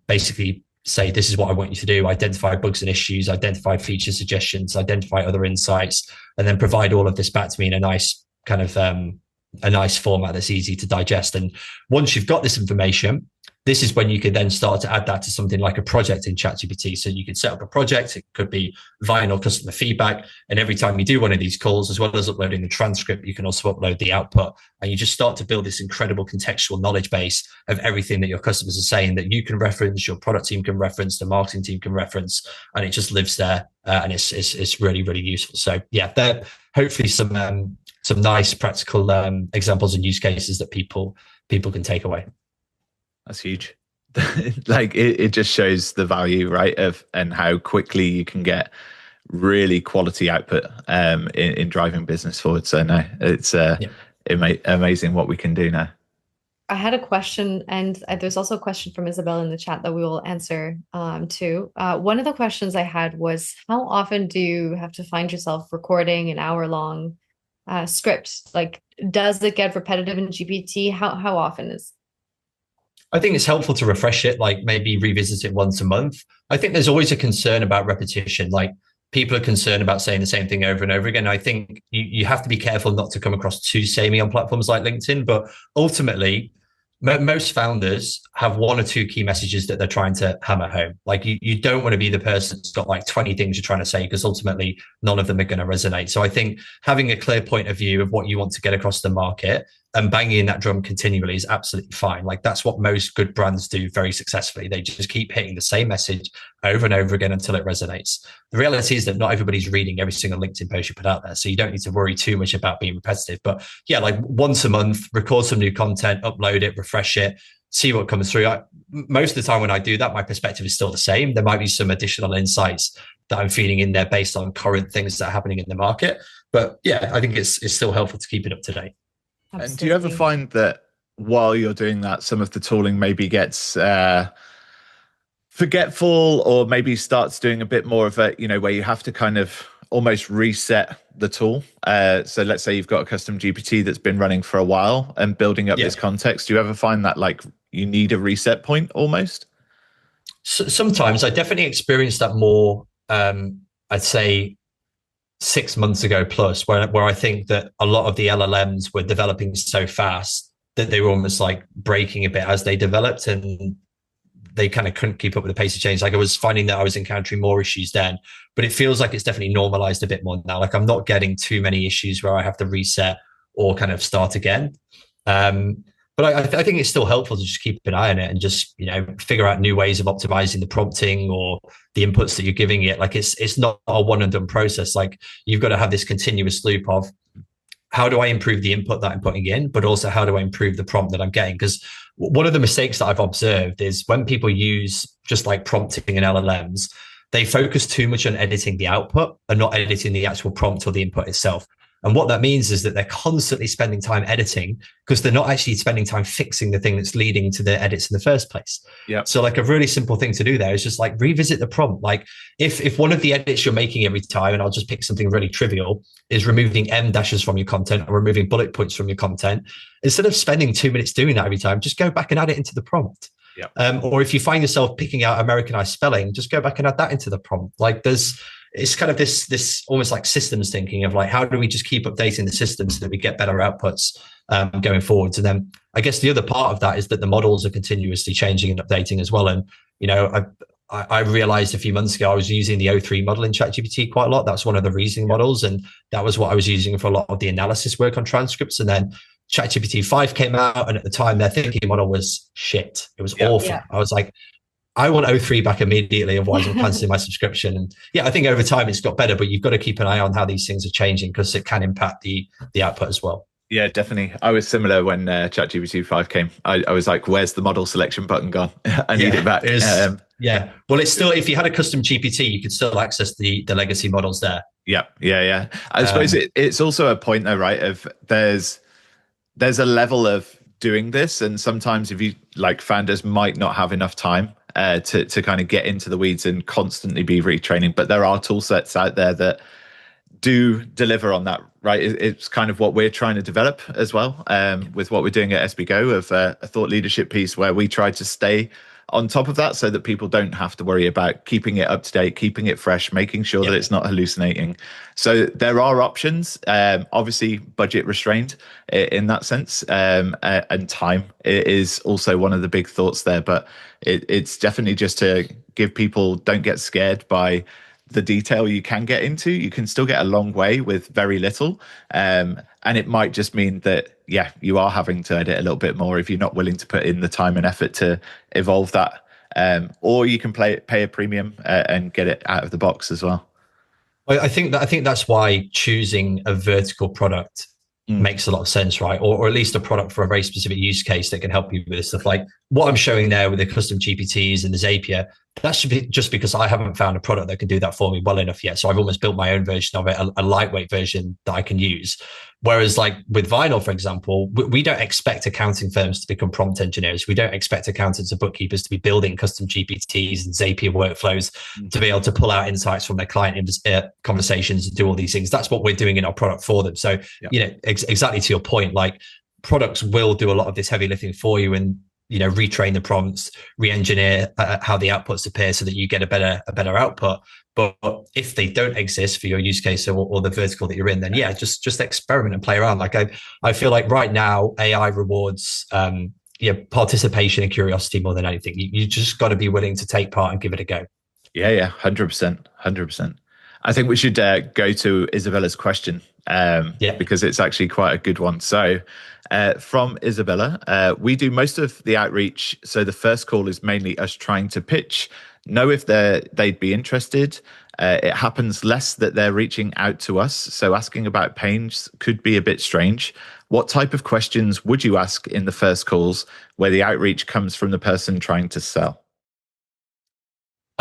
basically say, this is what I want you to do: identify bugs and issues, identify feature suggestions, identify other insights, and then provide all of this back to me in a nice kind of a nice format that's easy to digest. And once you've got this information, this is when you can then start to add that to something like a project in ChatGPT. So you can set up a project. It could be Vinyl customer feedback. And every time you do one of these calls, as well as uploading the transcript, you can also upload the output. And you just start to build this incredible contextual knowledge base of everything that your customers are saying that you can reference, your product team can reference, the marketing team can reference, and it just lives there. And it's really, really useful. So yeah, there hopefully some nice practical examples and use cases that people can take away. That's huge. Like it just shows the value, right, of and how quickly you can get really quality output in driving business forward. So no, it's amazing what we can do now. I had a question, and there's also a question from Isabel in the chat that we will answer too. One of the questions I had was, how often do you have to find yourself recording an hour-long script? Like, does it get repetitive in GPT? How often is? I think it's helpful to refresh it, like maybe revisit it once a month. I think there's always a concern about repetition. Like people are concerned about saying the same thing over and over again. I think you have to be careful not to come across too samey on platforms like LinkedIn, but ultimately, most founders have one or two key messages that they're trying to hammer home. Like you don't want to be the person that's got like 20 things you're trying to say, because ultimately none of them are going to resonate. So I think having a clear point of view of what you want to get across the market and banging that drum continually is absolutely fine. Like that's what most good brands do very successfully. They just keep hitting the same message over and over again until it resonates. The reality is that not everybody's reading every single LinkedIn post you put out there. So you don't need to worry too much about being repetitive. But yeah, like once a month, record some new content, upload it, refresh it, see what comes through. Most of the time when I do that, my perspective is still the same. There might be some additional insights that I'm feeding in there based on current things that are happening in the market. But yeah, I think it's still helpful to keep it up to date. Absolutely. And do you ever find that while you're doing that, some of the tooling maybe gets forgetful, or maybe starts doing a bit more of a, where you have to kind of almost reset the tool? So let's say you've got a custom GPT that's been running for a while and building up this context. Do you ever find that like you need a reset point almost? So, sometimes I definitely experienced that more, I'd say 6 months ago plus, where I think that a lot of the LLMs were developing so fast that they were almost like breaking a bit as they developed, and they kind of couldn't keep up with the pace of change. Like I was finding that I was encountering more issues then, but it feels like it's definitely normalized a bit more now. Like I'm not getting too many issues where I have to reset or kind of start again. But I think it's still helpful to just keep an eye on it and just, figure out new ways of optimizing the prompting or the inputs that you're giving it. Like it's not a one and done process. Like you've got to have this continuous loop of how do I improve the input that I'm putting in, but also how do I improve the prompt that I'm getting? Because one of the mistakes that I've observed is when people use just like prompting and LLMs, they focus too much on editing the output and not editing the actual prompt or the input itself. And what that means is that they're constantly spending time editing because they're not actually spending time fixing the thing that's leading to the edits in the first place. Yeah. So like a really simple thing to do there is just like revisit the prompt. Like if one of the edits you're making every time, and I'll just pick something really trivial, is removing M dashes from your content or removing bullet points from your content, instead of spending 2 minutes doing that every time, just go back and add it into the prompt. Yeah. Or if you find yourself picking out Americanized spelling, just go back and add that into the prompt. Like it's kind of this almost like systems thinking of like, how do we just keep updating the system so that we get better outputs going forwards? And then I guess the other part of that is that the models are continuously changing and updating as well. And, I realized a few months ago, I was using the O3 model in ChatGPT quite a lot. That's one of the reasoning models. And that was what I was using for a lot of the analysis work on transcripts. And then ChatGPT 5 came out. And at the time, their thinking model was shit. It was awful. Yeah. I was like, I want O3 back immediately, otherwise I'm canceling my subscription. And yeah, I think over time it's got better, but you've got to keep an eye on how these things are changing because it can impact the output as well. Yeah, definitely. I was similar when ChatGPT 5 came. I was like, where's the model selection button gone? I need it back. Yeah. Well, it's still, if you had a custom GPT, you could still access the legacy models there. Yeah. I suppose it's also a point though, right? Of there's a level of doing this. And sometimes if you like founders might not have enough time to kind of get into the weeds and constantly be retraining. But there are tool sets out there that do deliver on that, right? It's kind of what we're trying to develop as well with what we're doing at SBGo of a thought leadership piece where we try to stay on top of that so that people don't have to worry about keeping it up to date, keeping it fresh, making sure that it's not hallucinating. So there are options, obviously budget restrained in that sense, and time is also one of the big thoughts there. But it's definitely just to give people, don't get scared by the detail you can get into. You can still get a long way with very little. And it might just mean that, you are having to edit a little bit more if you're not willing to put in the time and effort to evolve that. Or you can pay a premium and get it out of the box as well. I think that's why choosing a vertical product makes a lot of sense, right? Or at least a product for a very specific use case that can help you with this stuff. Like what I'm showing there with the custom GPTs and the Zapier, that should be just because I haven't found a product that can do that for me well enough yet. So I've almost built my own version of it, a lightweight version that I can use. Whereas like with Vinyl, for example, we don't expect accounting firms to become prompt engineers. We don't expect accountants or bookkeepers to be building custom GPTs and Zapier workflows to be able to pull out insights from their client conversations and do all these things. That's what we're doing in our product for them. So, exactly to your point, like products will do a lot of this heavy lifting for you and, retrain the prompts, re-engineer how the outputs appear so that you get a better output. But if they don't exist for your use case or the vertical that you're in, then just experiment and play around. Like I feel like right now AI rewards participation and curiosity more than anything. You just got to be willing to take part and give it a go. Yeah, 100%. I think we should go to Isabella's question because it's actually quite a good one. So from Isabella, we do most of the outreach. So the first call is mainly us trying to pitch, know if they'd be interested. It happens less that they're reaching out to us. So asking about pains could be a bit strange. What type of questions would you ask in the first calls where the outreach comes from the person trying to sell?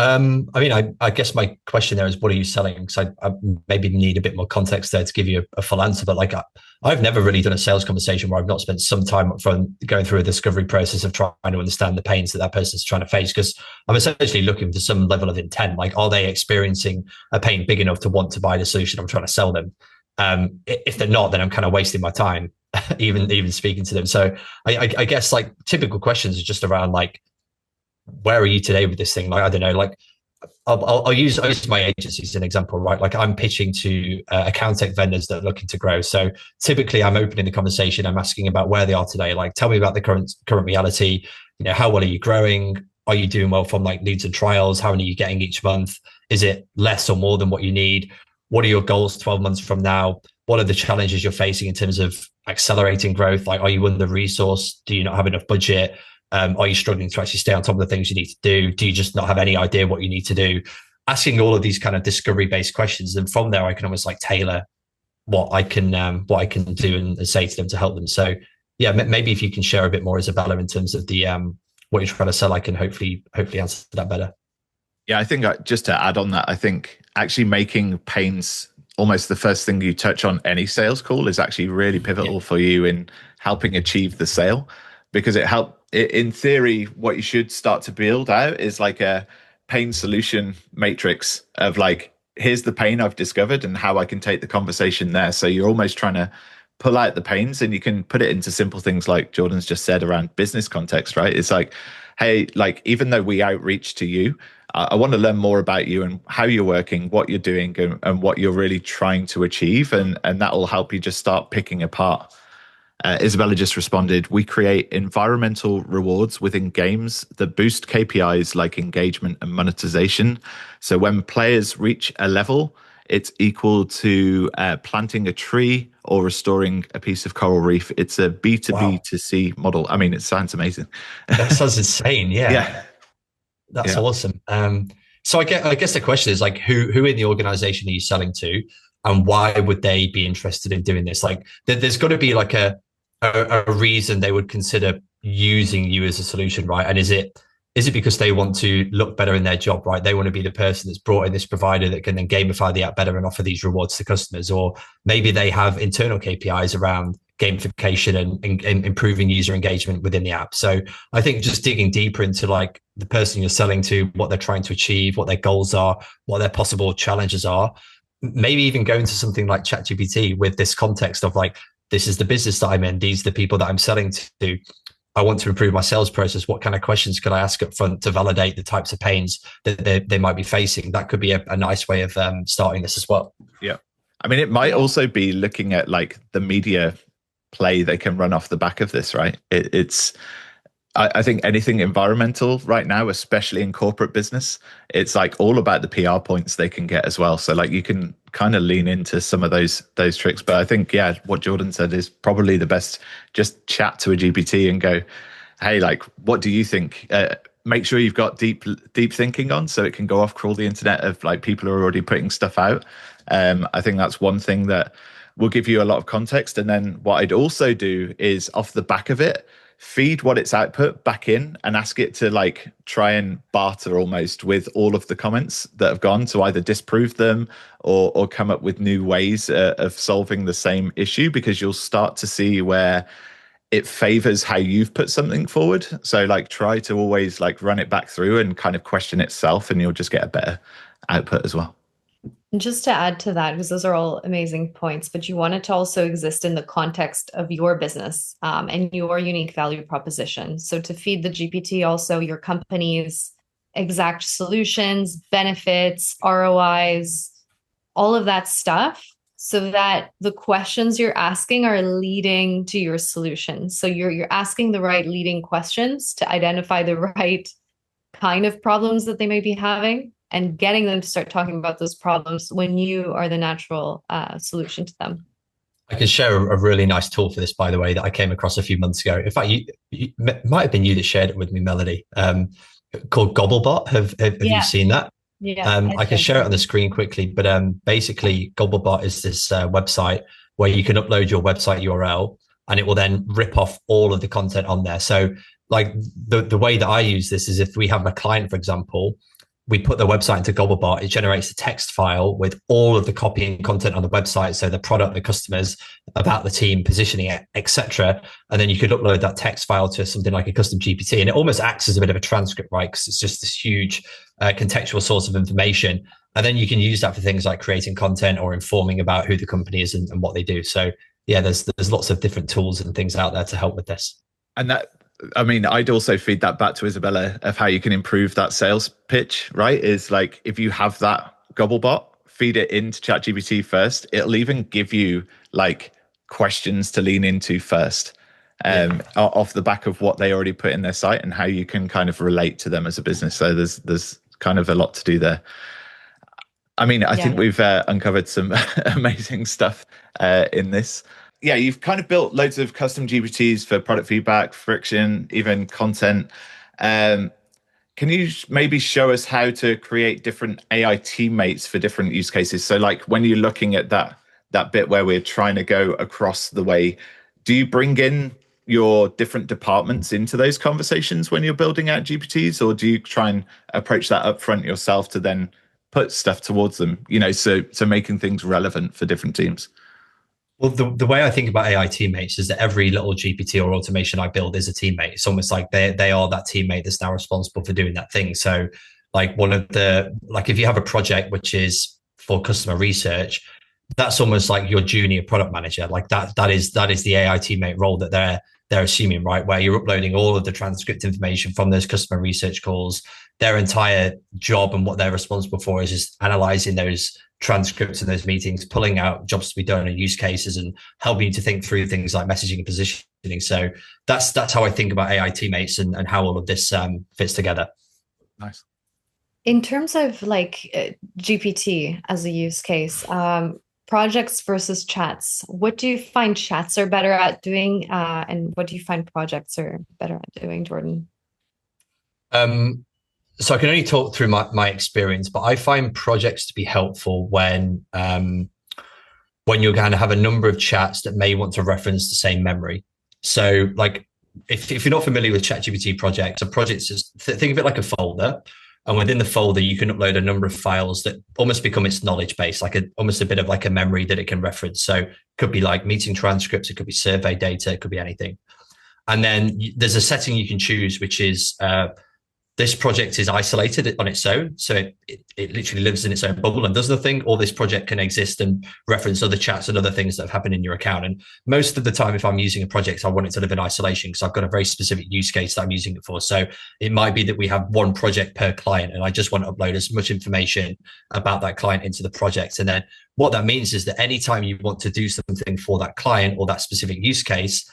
I guess my question there is, what are you selling? Because I maybe need a bit more context there to give you a full answer. But like, I've never really done a sales conversation where I've not spent some time from going through a discovery process of trying to understand the pains that person's trying to face. Because I'm essentially looking for some level of intent. Like, are they experiencing a pain big enough to want to buy the solution I'm trying to sell them? If they're not, then I'm kind of wasting my time, even speaking to them. So I guess like typical questions are just around like, where are you today with this thing? Like, I don't know, like I'll use my agency as an example, right? Like I'm pitching to account tech vendors that are looking to grow. So typically I'm opening the conversation. I'm asking about where they are today. Like, tell me about the current reality. How well are you growing? Are you doing well from like leads and trials? How many are you getting each month? Is it less or more than what you need? What are your goals 12 months from now? What are the challenges you're facing in terms of accelerating growth? Like, are you under-resourced? Do you not have enough budget? Are you struggling to actually stay on top of the things you need to do? Do you just not have any idea what you need to do? Asking all of these kind of discovery-based questions, and from there, I can almost like tailor what I can do and say to them to help them. So, yeah, maybe if you can share a bit more, Isabella, in terms of the what you're trying to sell, I can hopefully answer that better. Yeah, I think just to add on that, I think actually making pains almost the first thing you touch on any sales call is actually really pivotal for you in helping achieve the sale, because in theory, what you should start to build out is like a pain solution matrix of like, here's the pain I've discovered and how I can take the conversation there. So you're almost trying to pull out the pains, and you can put it into simple things like Jordan's just said around business context, right? It's like, hey, like, even though we outreach to you, I want to learn more about you and how you're working, what you're doing, and what you're really trying to achieve. And that will help you just start picking apart. Isabella just responded, we create environmental rewards within games that boost KPIs like engagement and monetization. So when players reach a level, it's equal to planting a tree or restoring a piece of coral reef. It's a B2B to C model. I mean, it sounds amazing. That sounds insane. Yeah. That's awesome. So I guess the question is like, who in the organization are you selling to, and why would they be interested in doing this? Like, there's got to be like a reason they would consider using you as a solution, right? And is it because they want to look better in their job, right? They want to be the person that's brought in this provider that can then gamify the app better and offer these rewards to customers, or maybe they have internal KPIs around gamification and improving user engagement within the app. So I think just digging deeper into like the person you're selling to, what they're trying to achieve, what their goals are, what their possible challenges are, maybe even going to something like ChatGPT with this context of like, this is the business that I'm in. These are the people that I'm selling to. I want to improve my sales process. What kind of questions could I ask up front to validate the types of pains that they might be facing? That could be a nice way of starting this as well. Yeah. I mean, it might also be looking at like the media play they can run off the back of this, right? I think anything environmental right now, especially in corporate business, it's like all about the PR points they can get as well. So like you can kind of lean into some of those tricks. But I think, yeah, what Jordan said is probably the best. Just chat to a GPT and go, hey, like, what do you think? Make sure you've got deep thinking on, so it can go off crawl the internet of like people who are already putting stuff out. I think that's one thing that will give you a lot of context. And then what I'd also do is off the back of it, feed what it's output back in and ask it to like try and barter almost with all of the comments that have gone, to either disprove them or come up with new ways of solving the same issue, because you'll start to see where it favors how you've put something forward. So like try to always like run it back through and kind of question itself, and you'll just get a better output as well. And just to add to that, because those are all amazing points, but you want it to also exist in the context of your business and your unique value proposition. So to feed the GPT also your company's exact solutions, benefits, ROIs, all of that stuff, so that the questions you're asking are leading to your solution. So you're asking the right leading questions to identify the right kind of problems that they may be having, and getting them to start talking about those problems when you are the natural solution to them. I can share a really nice tool for this, by the way, that I came across a few months ago. In fact, it might have been you that shared it with me, Melody, called Gobblebot. Have you seen that? Yeah. I can share it on the screen quickly, but basically Gobblebot is this website where you can upload your website URL and it will then rip off all of the content on there. So like the way that I use this is, if we have a client, for example, we put the website into Gobblebot, it generates a text file with all of the copy and content on the website. So the product, the customers, about the team, positioning it, etc. And then you could upload that text file to something like a custom GPT, and it almost acts as a bit of a transcript, right? Because it's just this huge contextual source of information. And then you can use that for things like creating content or informing about who the company is and what they do. So yeah, there's lots of different tools and things out there to help with this. And that, I mean, I'd also feed that back to Isabella of how you can improve that sales pitch, right? Is like, if you have that Gobblebot, feed it into ChatGPT first. It'll even give you like questions to lean into first, off the back of what they already put in their site and how you can kind of relate to them as a business. So there's kind of a lot to do there. I mean, I think we've uncovered some amazing stuff in this. Yeah, you've kind of built loads of custom GPTs for product feedback, friction, even content. Can you maybe show us how to create different AI teammates for different use cases? So like when you're looking at that bit where we're trying to go across the way, do you bring in your different departments into those conversations when you're building out GPTs, or do you try and approach that upfront yourself to then put stuff towards them, so making things relevant for different teams? Well, the way I think about AI teammates is that every little GPT or automation I build is a teammate. It's almost like they are that teammate that's now responsible for doing that thing. So like if you have a project which is for customer research, that's almost like your junior product manager. Like that is the AI teammate role that they're assuming, right? Where you're uploading all of the transcript information from those customer research calls. Their entire job and what they're responsible for is just analyzing those transcripts in those meetings, pulling out jobs to be done and use cases, and helping you to think through things like messaging and positioning. So that's how I think about AI teammates and how all of this fits together. Nice. In terms of like GPT as a use case, projects versus chats, what do you find chats are better at doing, and what do you find projects are better at doing, Jordan? So I can only talk through my experience, but I find projects to be helpful when you're going to have a number of chats that may want to reference the same memory. So like if you're not familiar with ChatGPT projects, a project is, think of it like a folder. And within the folder, you can upload a number of files that almost become its knowledge base, like almost a bit of like a memory that it can reference. So it could be like meeting transcripts, it could be survey data, it could be anything. And then there's a setting you can choose, which is this project is isolated on its own. So it literally lives in its own bubble and does nothing, or this project can exist and reference other chats and other things that have happened in your account. And most of the time, if I'm using a project, I want it to live in isolation because I've got a very specific use case that I'm using it for. So it might be that we have one project per client and I just want to upload as much information about that client into the project. And then what that means is that anytime you want to do something for that client or that specific use case,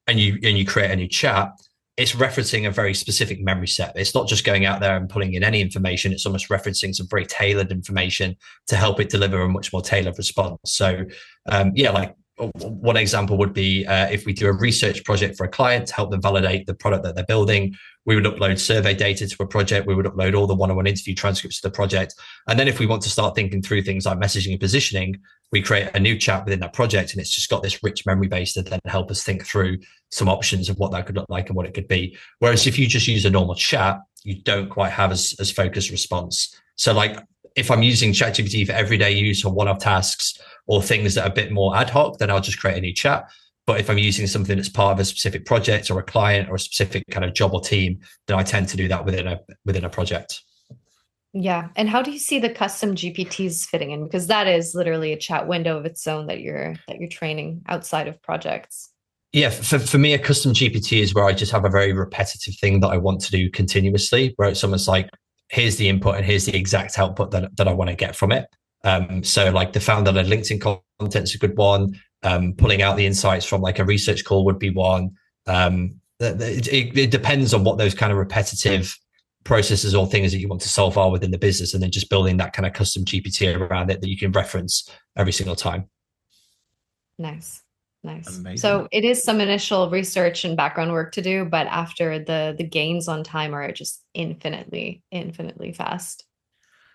and you create a new chat, it's referencing a very specific memory set. It's not just going out there and pulling in any information. It's almost referencing some very tailored information to help it deliver a much more tailored response. So like one example would be if we do a research project for a client to help them validate the product that they're building, we would upload survey data to a project. We would upload all the one-on-one interview transcripts to the project. And then if we want to start thinking through things like messaging and positioning, we create a new chat within that project. And it's just got this rich memory base to then help us think through some options of what that could look like and what it could be. Whereas if you just use a normal chat, you don't quite have as focused response. So like if I'm using ChatGPT for everyday use or one-off tasks or things that are a bit more ad hoc, then I'll just create a new chat. But if I'm using something that's part of a specific project or a client or a specific kind of job or team, then I tend to do that within a project. Yeah. And how do you see the custom GPTs fitting in? Because that is literally a chat window of its own that you're training outside of projects. Yeah, for me, a custom GPT is where I just have a very repetitive thing that I want to do continuously, where it's almost like, here's the input and here's the exact output that I want to get from it. So like the founder-led LinkedIn content is a good one. Pulling out the insights from like a research call would be one. It depends on what those kind of repetitive processes or things that you want to solve are within the business, and then just building that kind of custom GPT around it that you can reference every single time. Nice. Amazing. So it is some initial research and background work to do, but after the gains on time are just infinitely fast.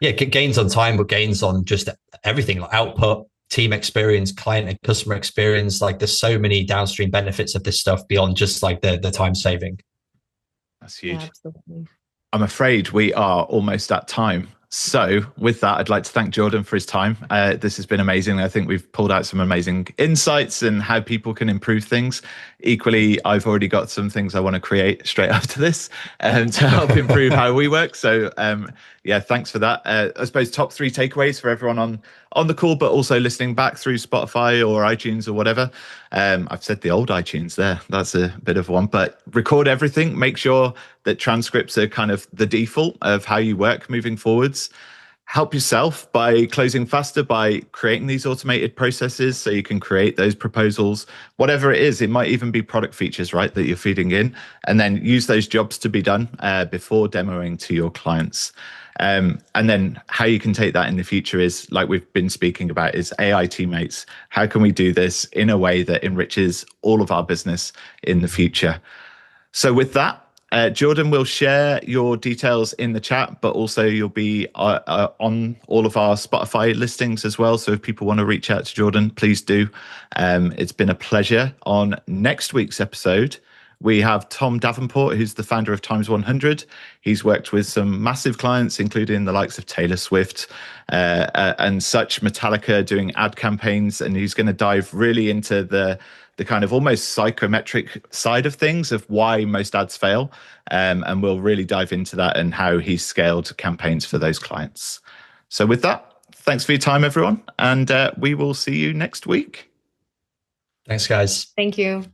Yeah, gains on time, but gains on just everything, like output, team experience, client and customer experience. Like there's so many downstream benefits of this stuff beyond just like the time saving. That's huge. Yeah, absolutely. I'm afraid we are almost at time. So with that, I'd like to thank Jordan for his time. This has been amazing. I think we've pulled out some amazing insights and how people can improve things. Equally, I've already got some things I want to create straight after this to help improve how we work. So yeah, thanks for that. I suppose top 3 takeaways for everyone on the call, but also listening back through Spotify or iTunes or whatever. I've said the old iTunes there. That's a bit of one, but record everything. Make sure that transcripts are kind of the default of how you work moving forwards. Help yourself by closing faster, by creating these automated processes so you can create those proposals, whatever it is. It might even be product features, right, that you're feeding in, and then use those jobs to be done before demoing to your clients. And then how you can take that in the future is, like we've been speaking about, is AI teammates. How can we do this in a way that enriches all of our business in the future? So with that, Jordan will share your details in the chat, but also you'll be on all of our Spotify listings as well. So if people want to reach out to Jordan, please do. It's been a pleasure. On next week's episode, we have Tom Davenport, who's the founder of Times 100. He's worked with some massive clients, including the likes of Taylor Swift and such, Metallica, doing ad campaigns. And he's going to dive really into the kind of almost psychometric side of things of why most ads fail. And we'll really dive into that and how he's scaled campaigns for those clients. So with that, thanks for your time, everyone. And we will see you next week. Thanks, guys. Thank you.